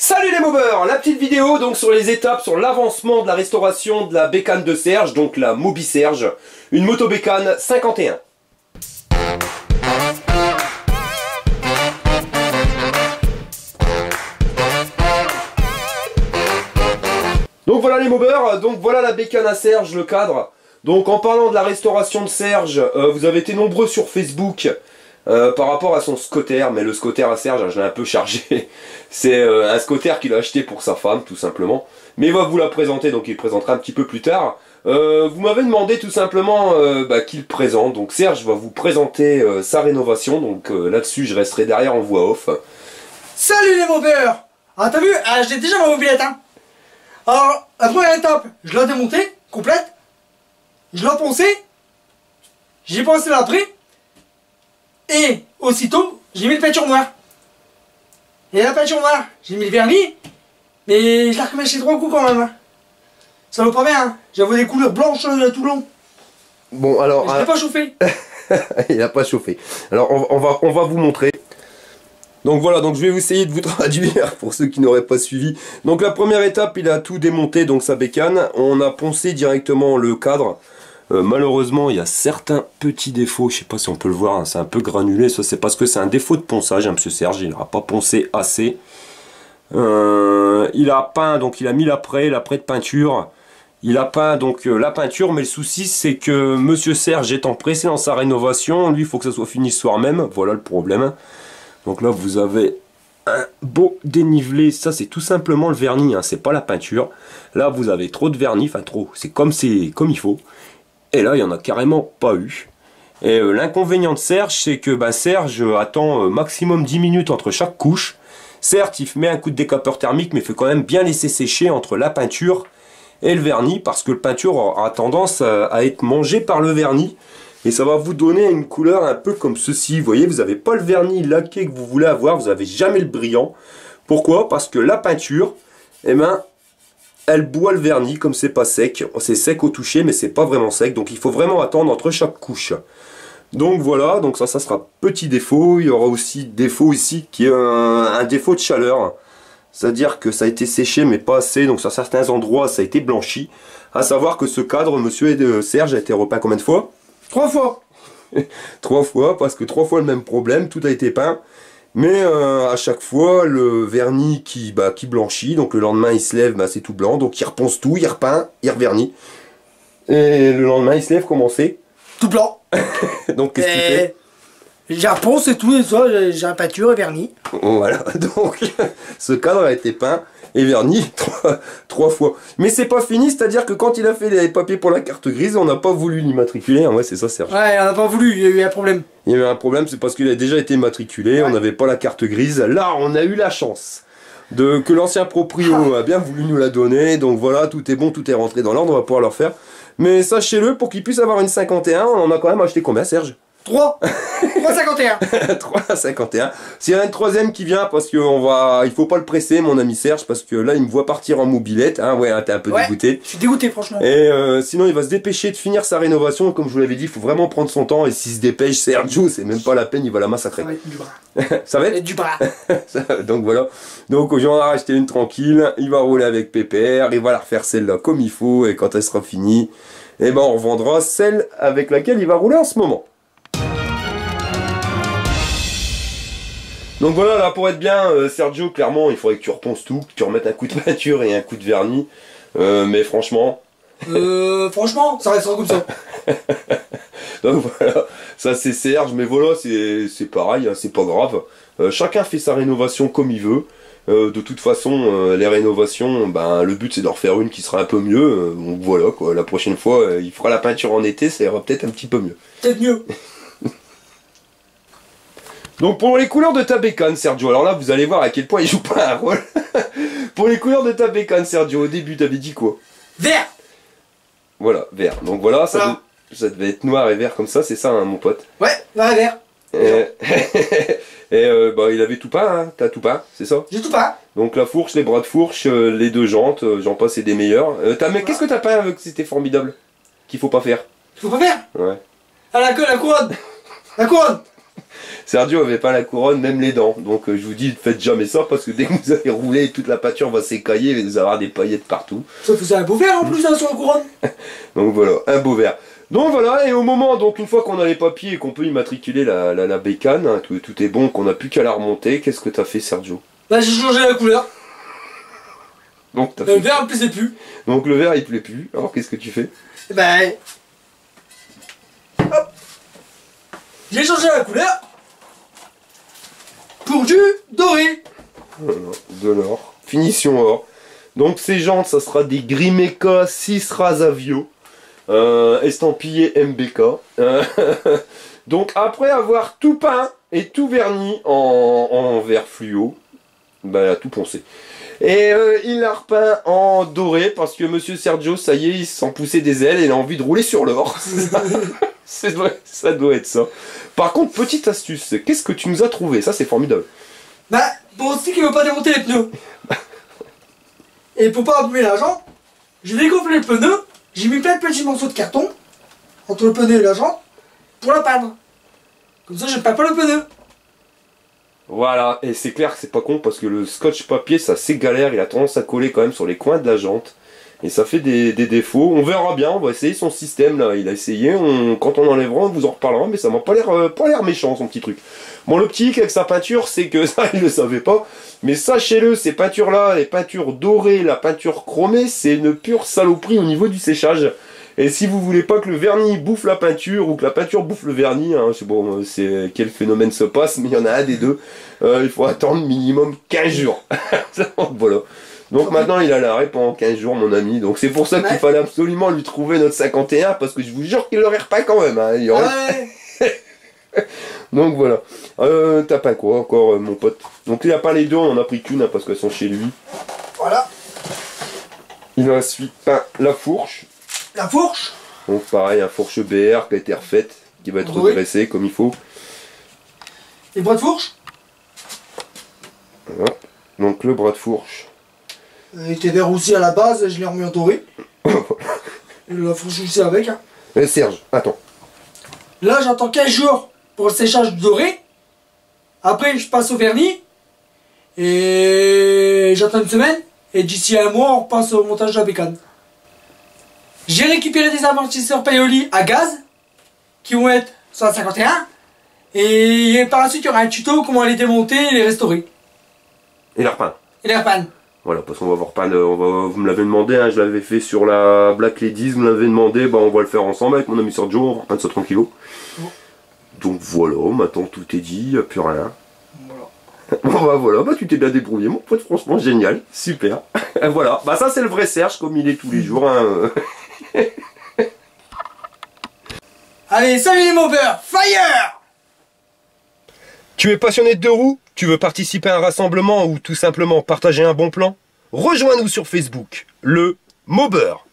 Salut les mobers, la petite vidéo donc sur les étapes, sur l'avancement de la restauration de la bécane de Serge, donc la Moby Serge, une moto bécane 51. Donc voilà les mobers, donc voilà la bécane à Serge, le cadre. Donc en parlant de la restauration de Serge, vous avez été nombreux sur Facebook par rapport à son scooter, mais le scooter à Serge, je l'ai un peu chargé. C'est un scooter qu'il a acheté pour sa femme, tout simplement. Mais il va vous la présenter, donc il le présentera un petit peu plus tard. Vous m'avez demandé tout simplement qu'il présente. Donc Serge va vous présenter sa rénovation. Donc là-dessus, je resterai derrière en voix off. Salut les mobers. Ah t'as vu, j'ai déjà ma mobilette hein. Alors, la première étape, je l'ai démontée, complète. Je l'ai poncée. J'ai pensé l'après. Et aussitôt, j'ai mis le peinture noire. Et la peinture noire, j'ai mis le vernis. Mais je l'ai recommencé 3 coups quand même. Hein. Ça vaut pas bien, hein. J'avais des couleurs blanches tout long. Bon alors... Je l'ai pas chauffé. Il n'a pas chauffé. Alors on va vous montrer. Donc voilà, donc je vais essayer de vous traduire pour ceux qui n'auraient pas suivi. Donc la première étape, il a tout démonté, donc sa bécane. On a poncé directement le cadre. Malheureusement, il y a certains petits défauts. Je sais pas si on peut le voir, hein, c'est un peu granulé. Ça, c'est parce que c'est un défaut de ponçage, hein, monsieur Serge. Il n'aura pas poncé assez. Il a peint, donc il a mis l'après de peinture. Il a peint donc la peinture, mais le souci c'est que monsieur Serge étant pressé dans sa rénovation, lui il faut que ça soit fini ce soir même. Voilà le problème. Donc là vous avez un beau dénivelé, ça c'est tout simplement le vernis, hein, c'est pas la peinture. Là vous avez trop de vernis, enfin trop, c'est comme il faut. Et là il n'y en a carrément pas eu. Et l'inconvénient de Serge, c'est que Serge attend maximum 10 minutes entre chaque couche. Certes il met un coup de décapeur thermique, mais il faut quand même bien laisser sécher entre la peinture et le vernis, parce que le peinture a tendance à être mangé par le vernis. Et ça va vous donner une couleur un peu comme ceci. Vous voyez, vous n'avez pas le vernis laqué que vous voulez avoir, vous n'avez jamais le brillant. Pourquoi? Parce que la peinture, elle boit le vernis comme c'est pas sec. C'est sec au toucher, mais c'est pas vraiment sec. Donc il faut vraiment attendre entre chaque couche. Donc voilà, donc ça sera petit défaut. Il y aura aussi défaut ici, qui est un défaut de chaleur. C'est-à-dire que ça a été séché, mais pas assez. Donc sur certains endroits, ça a été blanchi. À savoir que ce cadre, monsieur Serge, a été repeint combien de fois? 3 fois. 3 fois, parce que 3 fois le même problème, tout a été peint. Mais à chaque fois, le vernis qui blanchit, donc le lendemain il se lève, c'est tout blanc, donc il reponce tout, il repeint, il revernit. Et le lendemain il se lève, comment c'est? Tout blanc. Donc qu'est-ce qu'il fait? J'ai un ponce et tout, et ça, j'ai un peinture et vernis. Voilà, donc ce cadre a été peint et verni 3 fois. Mais c'est pas fini, c'est-à-dire que quand il a fait les papiers pour la carte grise, on n'a pas voulu l'immatriculer. Ouais, c'est ça, Serge. Ouais, on n'a pas voulu, il y a eu un problème. Il y a eu un problème, c'est parce qu'il a déjà été immatriculé, ouais. On n'avait pas la carte grise. Là, on a eu la chance que l'ancien proprio a bien voulu nous la donner. Donc voilà, tout est bon, tout est rentré dans l'ordre, on va pouvoir leur faire. Mais sachez-le, pour qu'il puisse avoir une 51, on en a quand même acheté combien, Serge? 3 3,51. 3,51. S'il y a une troisième qui vient, parce que il faut pas le presser, mon ami Serge, parce que là il me voit partir en mobilette, hein, ouais, t'es un peu dégoûté. Je suis dégoûté franchement. Et sinon il va se dépêcher de finir sa rénovation, comme je vous l'avais dit, il faut vraiment prendre son temps, et s'il se dépêche, Sergio, c'est même pas la peine, il va la massacrer. Ça va être du bras. Ça va être du bras. Donc voilà, donc j'en ai racheté une tranquille, il va rouler avec pépère, il va la refaire celle-là comme il faut, et quand elle sera finie, on revendra celle avec laquelle il va rouler en ce moment. Donc voilà, là pour être bien, Sergio, clairement, il faudrait que tu reponces tout, que tu remettes un coup de peinture et un coup de vernis. Mais franchement... franchement, ça restera comme ça. Donc voilà, ça c'est Serge, mais voilà, c'est pareil, hein, c'est pas grave. Chacun fait sa rénovation comme il veut. De toute façon, les rénovations, le but c'est d'en refaire une qui sera un peu mieux. Donc voilà, quoi, la prochaine fois, il fera la peinture en été, ça ira peut-être un petit peu mieux. Peut-être mieux. Donc pour les couleurs de ta bécane, Sergio, alors là vous allez voir à quel point il joue pas un rôle. Pour les couleurs de ta bécane, Sergio, au début t'avais dit quoi? Vert. Voilà, vert. Donc voilà, ça devait être noir et vert comme ça, c'est ça hein, mon pote? Ouais, noir et vert. Il avait tout peint, hein. T'as tout peint, c'est ça? J'ai tout peint. Donc la fourche, les bras de fourche, les 2 jantes, j'en passe c'est des meilleurs. Qu'est-ce que t'as peint que c'était formidable? Qu'il faut pas faire? Qu'il faut pas faire? Ouais. Ah la couronne. La couronne. Sergio avait pas la couronne, même les dents. Donc je vous dis, faites jamais ça parce que dès que vous allez rouler, toute la peinture va s'écailler et vous allez avoir des paillettes partout. Ça faisait un beau verre en plus hein, sur la couronne. Donc voilà, un beau verre. Donc voilà, et au moment, donc une fois qu'on a les papiers et qu'on peut immatriculer la bécane, hein, tout est bon, qu'on n'a plus qu'à la remonter, qu'est-ce que t'as fait, Sergio? Bah j'ai changé la couleur. Donc Le verre me plaisait plus. Donc le verre il plaît plus, alors qu'est-ce que tu fais? Et ben... Hop. J'ai changé la couleur. Pour du doré. Voilà, de l'or. Finition or. Donc ces jantes, ça sera des Grimeca 6 Razavio. Estampillé MBK. Donc après avoir tout peint et tout verni en vert fluo, bah, il a tout poncé. Et il l'a repeint en doré parce que Monsieur Sergio, ça y est, il s'en poussait des ailes et il a envie de rouler sur l'or. Ça doit être ça. Par contre, petite astuce, qu'est-ce que tu nous as trouvé? Ça, c'est formidable. Bah, pour aussi qu'il ne veut pas démonter les pneus. Et pour pas abîmer la jante, j'ai dégonflé le pneu, j'ai mis plein de petits morceaux de carton entre le pneu et la jante pour la peindre. Comme ça, je ne peins pas le pneu. Voilà, et c'est clair que c'est pas con parce que le scotch papier, ça c'est galère, il a tendance à coller quand même sur les coins de la jante. Et ça fait des défauts. On verra bien, on va essayer son système là. Il a essayé, quand on enlèvera, on vous en reparlera, mais ça m'a pas l'air méchant son petit truc. Bon, le petit hic avec sa peinture, c'est que ça, il le savait pas. Mais sachez-le, ces peintures-là, les peintures dorées, la peinture chromée, c'est une pure saloperie au niveau du séchage. Et si vous voulez pas que le vernis bouffe la peinture ou que la peinture bouffe le vernis, hein, je sais bon, c'est quel phénomène se passe, mais il y en a un des deux. Il faut attendre minimum 15 jours. Voilà. Donc maintenant il a l'arrêt pendant 15 jours mon ami, donc c'est pour ça qu'il fallait absolument lui trouver notre 51 parce que je vous jure qu'il l'aurait repeint quand même. Hein, il aurait... Donc voilà. T'as peint quoi encore mon pote? Donc il a pas les deux, on en a pris qu'une hein, parce qu'elles sont chez lui. Voilà. Il a ensuite peint la fourche. La fourche. Donc pareil, un fourche BR qui a été refaite, qui va être redressée comme il faut. Les bras de fourche. Voilà. Donc le bras de fourche. Il était vert aussi à la base, je l'ai remis en doré. Et la fourche aussi avec. Hein. Serge, attends. Là j'attends 15 jours pour le séchage du doré. Après je passe au vernis. Et j'attends une semaine. Et d'ici un mois on repasse au montage de la bécane. J'ai récupéré des amortisseurs Paoli à gaz. Qui vont être sur la 51. Et par la suite il y aura un tuto comment les démonter et les restaurer. Et la repeint. Et les repeindre. Voilà, parce qu'on va voir pas vous me l'avez demandé, hein, je l'avais fait sur la Black Ladies, vous me l'avez demandé, bah on va le faire ensemble avec mon ami Sergio, on va repeindre ça tranquillo. Donc voilà, maintenant tout est dit, il n'y a plus rien. Voilà. Bon bah voilà, bah tu t'es bien débrouillé mon pote, franchement génial, super. Voilà, bah ça c'est le vrai Serge comme il est tous les jours. Hein. Allez, salut les moveurs, fire! Tu es passionné de deux roues? Tu veux participer à un rassemblement ou tout simplement partager un bon plan? Rejoins-nous sur Facebook, le Mobeur.